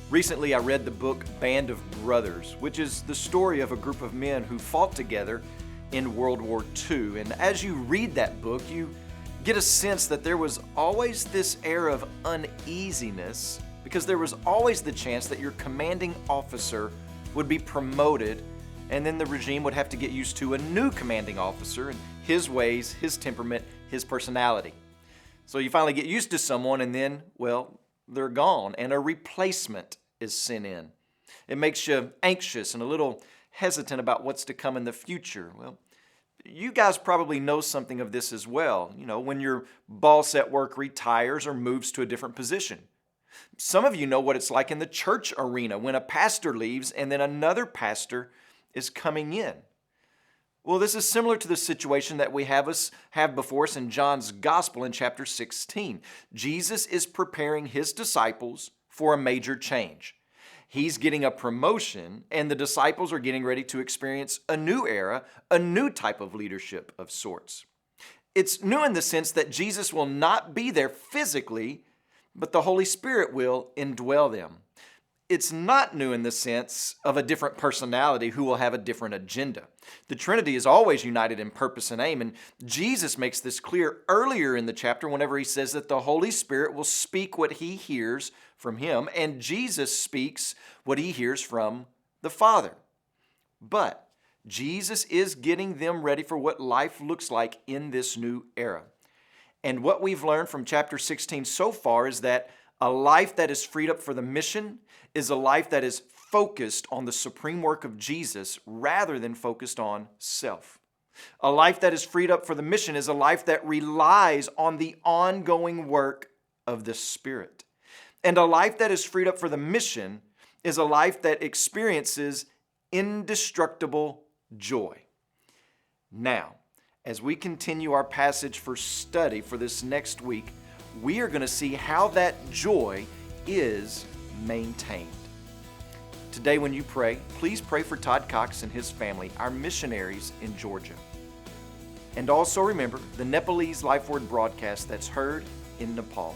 Recently, I read the book Band of Brothers, which is the story of a group of men who fought together in World War II. And as you read that book, you get a sense that there was always this air of uneasiness because there was always the chance that your commanding officer would be promoted, and then the regime would have to get used to a new commanding officer and his ways, his temperament, his personality. So you finally get used to someone, and then, well, they're gone, and a replacement is sent in. It makes you anxious and a little hesitant about what's to come in the future. Well, you guys probably know something of this as well. You know, when your boss at work retires or moves to a different position. Some of you know what it's like in the church arena when a pastor leaves and then another pastor is coming in. Well, this is similar to the situation that we have before us in John's Gospel in chapter 16. Jesus is preparing his disciples for a major change. He's getting a promotion, and the disciples are getting ready to experience a new era, a new type of leadership of sorts. It's new in the sense that Jesus will not be there physically, but the Holy Spirit will indwell them. It's not new in the sense of a different personality who will have a different agenda. The Trinity is always united in purpose and aim, and Jesus makes this clear earlier in the chapter whenever he says that the Holy Spirit will speak what he hears from him, and Jesus speaks what he hears from the Father. But Jesus is getting them ready for what life looks like in this new era. And what we've learned from chapter 16 so far is that a life that is freed up for the mission is a life that is focused on the supreme work of Jesus rather than focused on self. A life that is freed up for the mission is a life that relies on the ongoing work of the Spirit. And a life that is freed up for the mission is a life that experiences indestructible joy. Now, as we continue our passage for study for this next week, we are going to see how that joy is maintained. Today when you pray, please pray for Todd Cox and his family, our missionaries in Georgia. And also remember the Nepalese Life Word broadcast that's heard in Nepal.